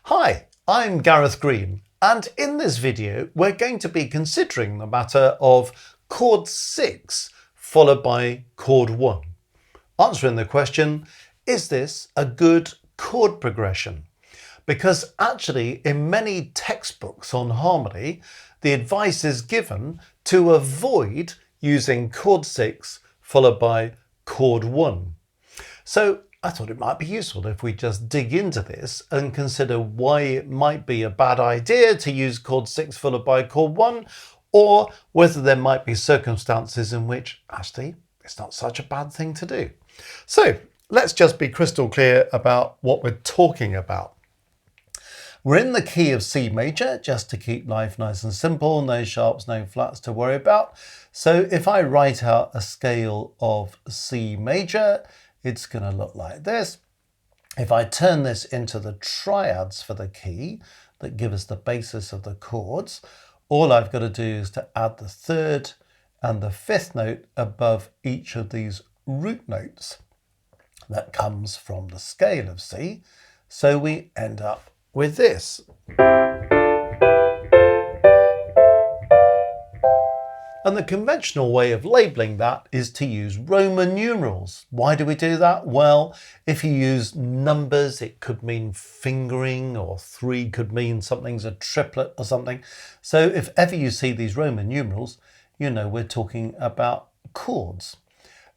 Hi, I'm Gareth Green, and in this video we're going to be considering the matter of chord 6 followed by chord 1. Answering the question, is this a good chord progression? Because actually in many textbooks on harmony, the advice is given to avoid using chord 6 followed by chord 1. So I thought it might be useful if we just dig into this and consider why it might be a bad idea to use chord 6 followed by chord 1, or whether there might be circumstances in which actually it's not such a bad thing to do. So let's just be crystal clear about what we're talking about. We're in the key of C major, just to keep life nice and simple, no sharps, no flats to worry about. So if I write out a scale of C major, it's going to look like this. If I turn this into the triads for the key that give us the basis of the chords, all I've got to do is to add the third and the fifth note above each of these root notes that comes from the scale of C. So we end up with this. And the conventional way of labeling that is to use Roman numerals. Why do we do that? Well, if you use numbers, it could mean fingering, or 3 could mean something's a triplet or something. So if ever you see these Roman numerals, you know we're talking about chords.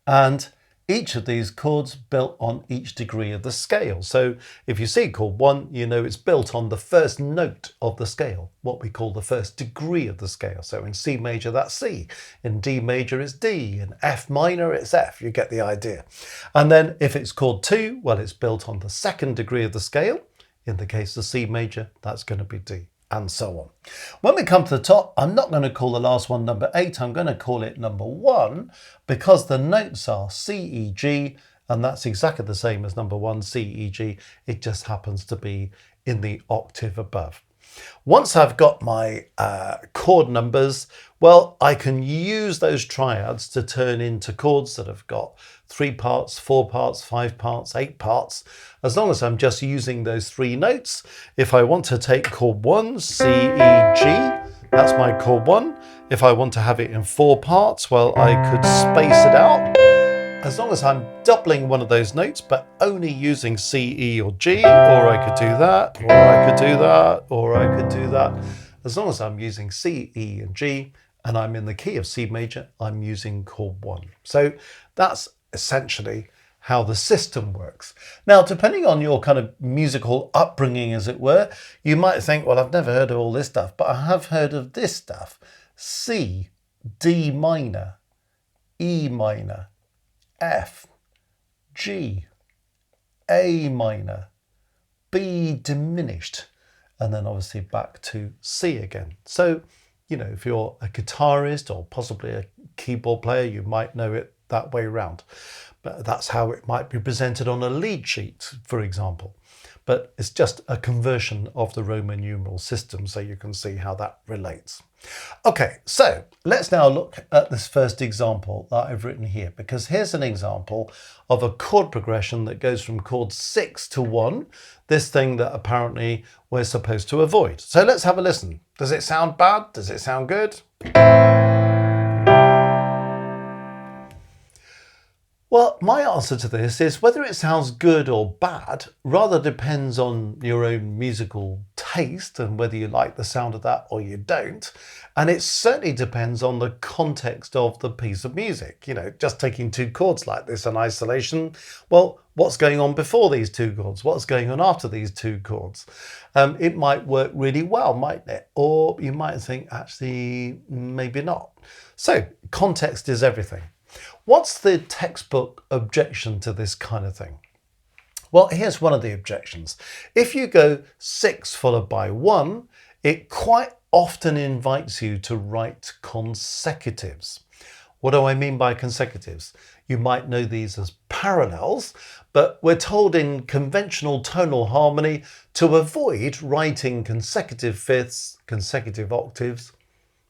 And each of these chords built on each degree of the scale. So if you see chord 1, you know it's built on the first note of the scale, what we call the first degree of the scale. So in C major, that's C. In D major, it's D. In F minor, it's F. You get the idea. And then if it's chord 2, well, it's built on the second degree of the scale. In the case of C major, that's going to be D. And so on. When we come to the top, I'm not going to call the last one number 8, I'm going to call it number 1, because the notes are C, E, G, and that's exactly the same as number 1, C, E, G. It just happens to be in the octave above. Once I've got my chord numbers, well, I can use those triads to turn into chords that have got 3 parts, 4 parts, 5 parts, 8 parts, as long as I'm just using those 3 notes. If I want to take chord 1, C, E, G, that's my chord 1. If I want to have it in 4 parts, well, I could space it out. As long as I'm doubling one of those notes, but only using C, E, or G, or I could do that, or I could do that, or I could do that. As long as I'm using C, E, and G, and I'm in the key of C major, I'm using chord 1. So that's essentially how the system works. Now, depending on your kind of musical upbringing, as it were, you might think, well, I've never heard of all this stuff, but I have heard of this stuff. C, D minor, E minor, F, G, A minor, B diminished, and then obviously back to C again. So, you know, if you're a guitarist or possibly a keyboard player, you might know it that way around. But that's how it might be presented on a lead sheet, for example. But it's just a conversion of the Roman numeral system, so you can see how that relates. Okay, so let's now look at this first example that I've written here, because here's an example of a chord progression that goes from chord 6 to 1, this thing that apparently we're supposed to avoid. So let's have a listen. Does it sound bad? Does it sound good? Well, my answer to this is whether it sounds good or bad rather depends on your own musical taste and whether you like the sound of that or you don't. And it certainly depends on the context of the piece of music. You know, just taking 2 chords like this in isolation, well, what's going on before these 2 chords? What's going on after these 2 chords? It might work really well, mightn't it? Or you might think, actually, maybe not. So context is everything. What's the textbook objection to this kind of thing? Well, here's one of the objections. If you go 6 followed by 1, it quite often invites you to write consecutives. What do I mean by consecutives? You might know these as parallels, but we're told in conventional tonal harmony to avoid writing consecutive fifths, consecutive octaves,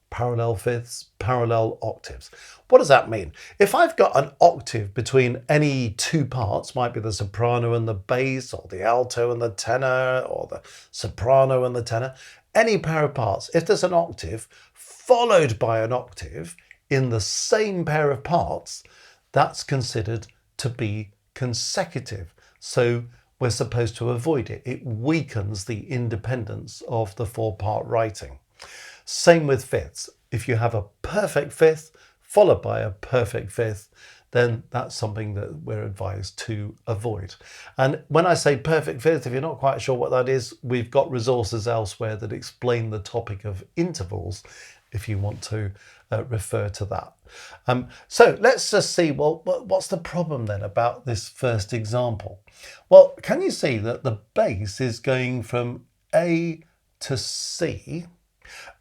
parallel fifths, parallel octaves. What does that mean? If I've got an octave between any two parts, might be the soprano and the bass, or the alto and the tenor, or the soprano and the tenor, any pair of parts, if there's an octave followed by an octave in the same pair of parts, that's considered to be consecutive. So we're supposed to avoid it. It weakens the independence of the four-part writing. Same with fifths. If you have a perfect fifth followed by a perfect fifth, then that's something that we're advised to avoid. And when I say perfect fifth, if you're not quite sure what that is, we've got resources elsewhere that explain the topic of intervals if you want to refer to that. So let's just see, well, what's the problem then about this first example? Well, can you see that the bass is going from A to C,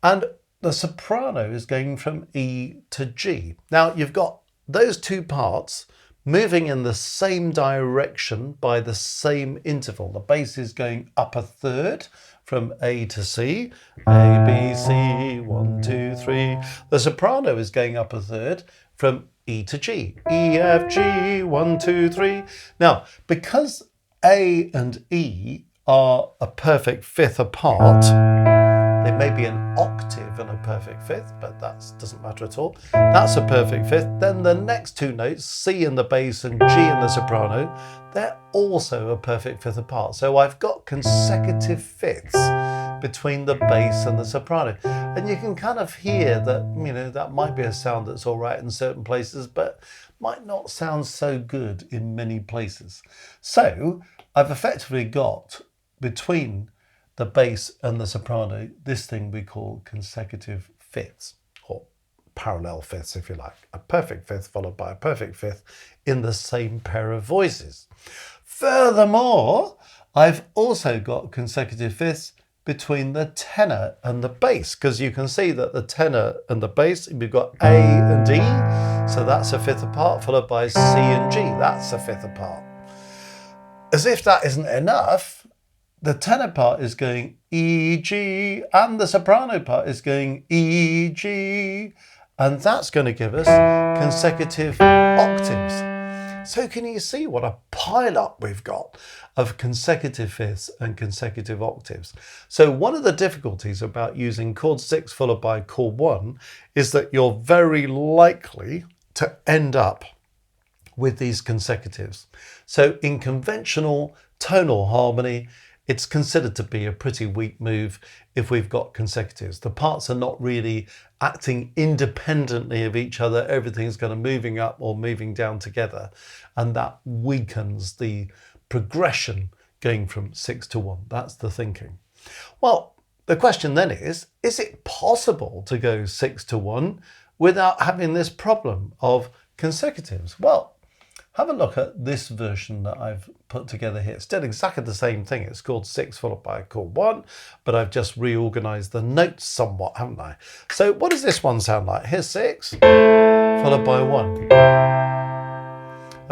and the soprano is going from E to G? Now you've got those two parts moving in the same direction by the same interval. The bass is going up a third from A to C, A, B, C, 1, 2, 3. The soprano is going up a third from E to G, E, F, G, 1, 2, 3. Now, because A and E are a perfect fifth apart, they may be an octave and a perfect fifth, but that doesn't matter at all. That's a perfect fifth. Then the next two notes, C in the bass and G in the soprano, they're also a perfect fifth apart. So I've got consecutive fifths between the bass and the soprano. And you can kind of hear that, you know, that might be a sound that's all right in certain places, but might not sound so good in many places. So I've effectively got between the bass and the soprano this thing we call consecutive fifths, or parallel fifths if you like. A perfect fifth followed by a perfect fifth in the same pair of voices. Furthermore, I've also got consecutive fifths between the tenor and the bass, because you can see that the tenor and the bass, we've got A and E, so that's a fifth apart, followed by C and G, that's a fifth apart. As if that isn't enough, the tenor part is going E, G, and the soprano part is going E, G, and that's going to give us consecutive octaves. So can you see what a pile-up we've got of consecutive fifths and consecutive octaves? So one of the difficulties about using chord 6 followed by chord 1 is that you're very likely to end up with these consecutives. So in conventional tonal harmony, it's considered to be a pretty weak move if we've got consecutives. The parts are not really acting independently of each other. Everything's kind of moving up or moving down together. And that weakens the progression going from 6 to 1. That's the thinking. Well, the question then is it possible to go 6 to 1 without having this problem of consecutives? Well, have a look at this version that I've put together here. It's still exactly the same thing. It's called 6 followed by chord 1, but I've just reorganized the notes somewhat, haven't I? So what does this one sound like? Here's 6 followed by 1.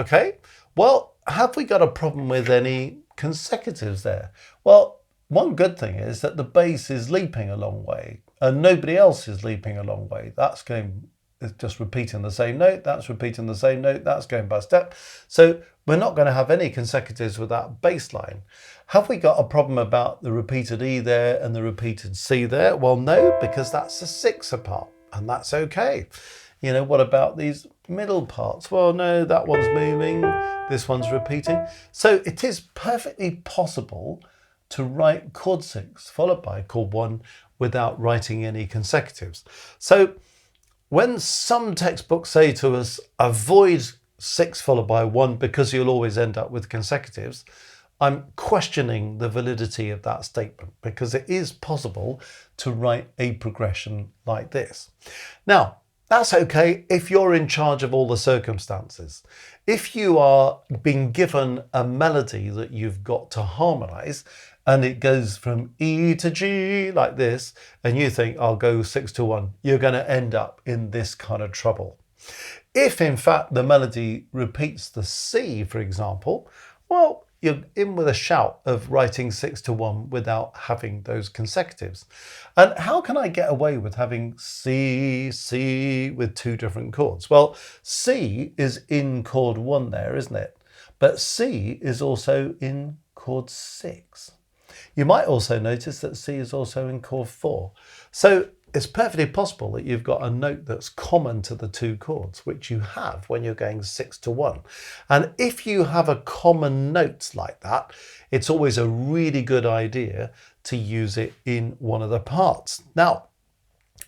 Okay, well, have we got a problem with any consecutives there? Well, one good thing is that the bass is leaping a long way and nobody else is leaping a long way. That's going... It's just repeating the same note, that's repeating the same note, that's going by step. So we're not going to have any consecutives with that bass line. Have we got a problem about the repeated E there and the repeated C there? Well, no, because that's a 6 apart, and that's okay. You know, what about these middle parts? Well, no, that one's moving, this one's repeating. So it is perfectly possible to write chord 6 followed by chord 1 without writing any consecutives. So when some textbooks say to us, avoid 6 followed by 1 because you'll always end up with consecutives, I'm questioning the validity of that statement, because it is possible to write a progression like this. Now, that's okay if you're in charge of all the circumstances. If you are being given a melody that you've got to harmonize, and it goes from E to G like this, and you think, I'll go 6 to 1, you're going to end up in this kind of trouble. If in fact the melody repeats the C, for example, well, you're in with a shout of writing 6 to 1 without having those consecutives. And how can I get away with having C, C with two different chords? Well, C is in chord 1 there, isn't it? But C is also in chord 6. You might also notice that C is also in chord 4. So it's perfectly possible that you've got a note that's common to the two chords, which you have when you're going 6 to 1. And if you have a common note like that, it's always a really good idea to use it in one of the parts. Now,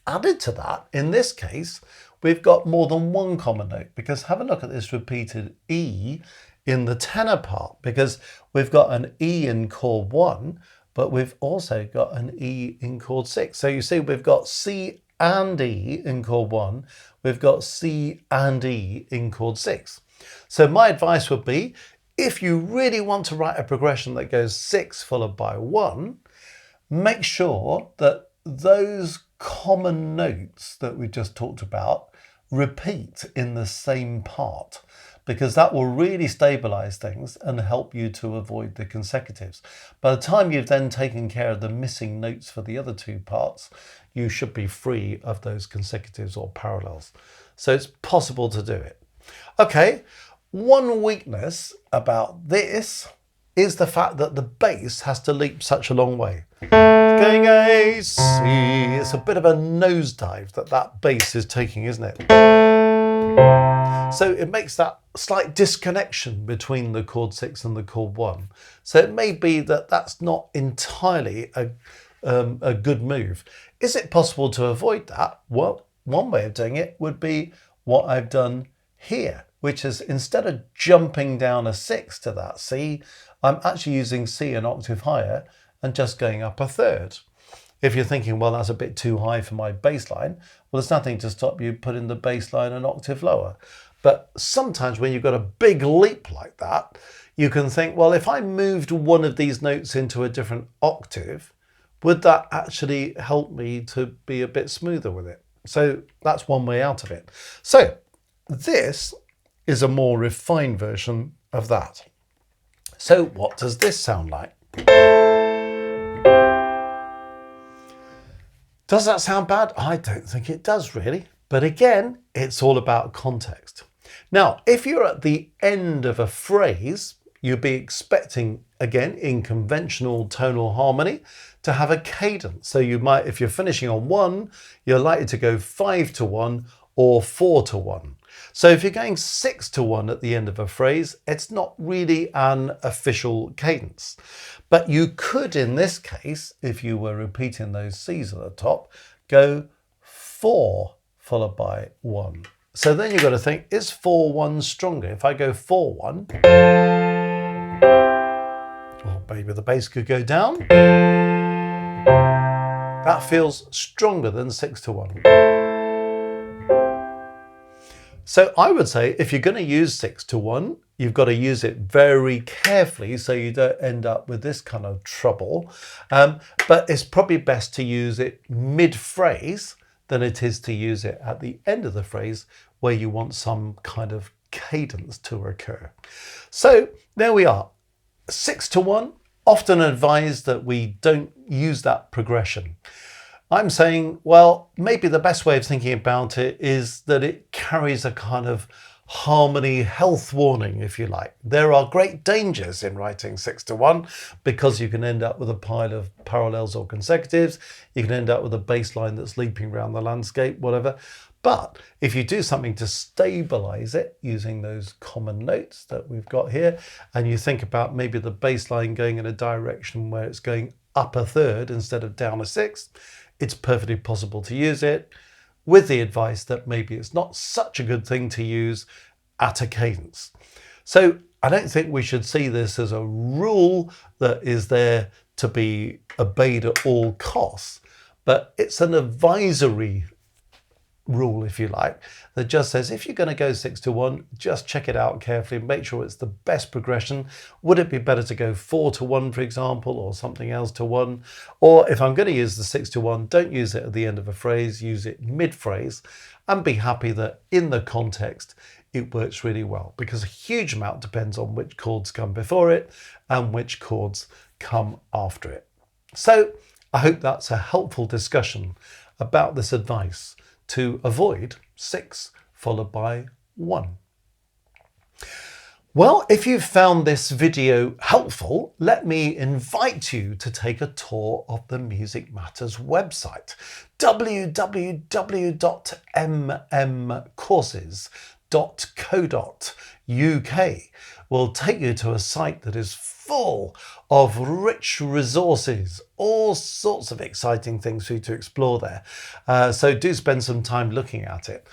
added to that, in this case, we've got more than one common note, because have a look at this repeated E in the tenor part, because we've got an E in chord 1, but we've also got an E in chord 6. So you see we've got C and E in chord 1, we've got C and E in chord 6. So my advice would be, if you really want to write a progression that goes 6 followed by 1, make sure that those common notes that we just talked about repeat in the same part, because that will really stabilize things and help you to avoid the consecutives. By the time you've then taken care of the missing notes for the other two parts, you should be free of those consecutives or parallels. So it's possible to do it. Okay, one weakness about this is the fact that the bass has to leap such a long way. It's going A, C. It's a bit of a nosedive that bass is taking, isn't it? So it makes that slight disconnection between the chord 6 and the chord 1. So it may be that that's not entirely a good move. Is it possible to avoid that? Well, one way of doing it would be what I've done here, which is instead of jumping down a 6 to that C, I'm actually using C an octave higher and just going up a third. If you're thinking, well, that's a bit too high for my bass line, well, there's nothing to stop you putting the bass line an octave lower. But sometimes when you've got a big leap like that, you can think, well, if I moved one of these notes into a different octave, would that actually help me to be a bit smoother with it? So that's one way out of it. So this is a more refined version of that. So what does this sound like? Does that sound bad? I don't think it does really. But again, it's all about context. Now, if you're at the end of a phrase, you'd be expecting, again, in conventional tonal harmony, to have a cadence. So you might, if you're finishing on 1, you're likely to go 5 to 1 or 4 to 1. So if you're going 6 to 1 at the end of a phrase, it's not really an official cadence. But you could, in this case, if you were repeating those C's at the top, go 4 followed by 1. So then you've got to think, is 4-1 stronger? If I go 4-1, or maybe the bass could go down. That feels stronger than 6 to 1. So I would say if you're going to use 6 to 1, you've got to use it very carefully so you don't end up with this kind of trouble. But it's probably best to use it mid-phrase than it is to use it at the end of the phrase where you want some kind of cadence to occur. So there we are. 6 to 1, often advised that we don't use that progression. I'm saying, well, maybe the best way of thinking about it is that it carries a kind of harmony health warning, if you like. There are great dangers in writing 6 to 1 because you can end up with a pile of parallels or consecutives. You can end up with a bass line that's leaping around the landscape, whatever. But if you do something to stabilize it using those common notes that we've got here, and you think about maybe the bass line going in a direction where it's going up a third instead of down a sixth, it's perfectly possible to use it, with the advice that maybe it's not such a good thing to use at a cadence. So I don't think we should see this as a rule that is there to be obeyed at all costs, but it's an advisory rule, if you like, that just says if you're going to go 6 to 1, just check it out carefully, make sure it's the best progression. Would it be better to go 4 to 1, for example, or something else to 1? Or if I'm going to use the 6 to 1, don't use it at the end of a phrase, use it mid-phrase, and be happy that in the context it works really well because a huge amount depends on which chords come before it and which chords come after it. So I hope that's a helpful discussion about this advice to avoid 6 followed by 1. Well, if you've found this video helpful, let me invite you to take a tour of the Music Matters website, www.mmcourses.co.uk. Will take you to a site that is full of rich resources, all sorts of exciting things for you to explore there. So do spend some time looking at it.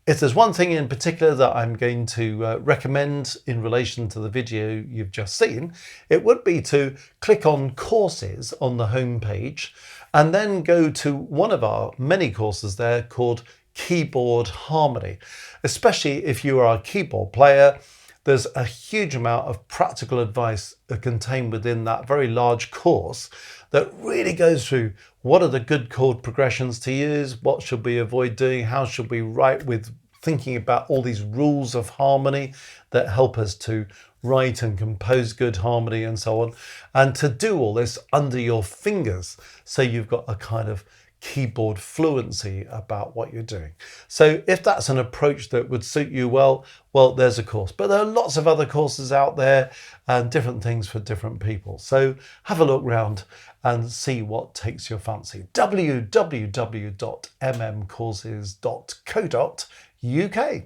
If there's one thing in particular that I'm going to recommend in relation to the video you've just seen, it would be to click on courses on the home page and then go to one of our many courses there called Keyboard Harmony. Especially if you are a keyboard player, there's a huge amount of practical advice contained within that very large course that really goes through what are the good chord progressions to use, what should we avoid doing, how should we write with thinking about all these rules of harmony that help us to write and compose good harmony and so on, and to do all this under your fingers so you've got a kind of keyboard fluency about what you're doing. So if that's an approach that would suit you well, there's a course. But there are lots of other courses out there and different things for different people. So have a look round and see what takes your fancy. www.mmcourses.co.uk.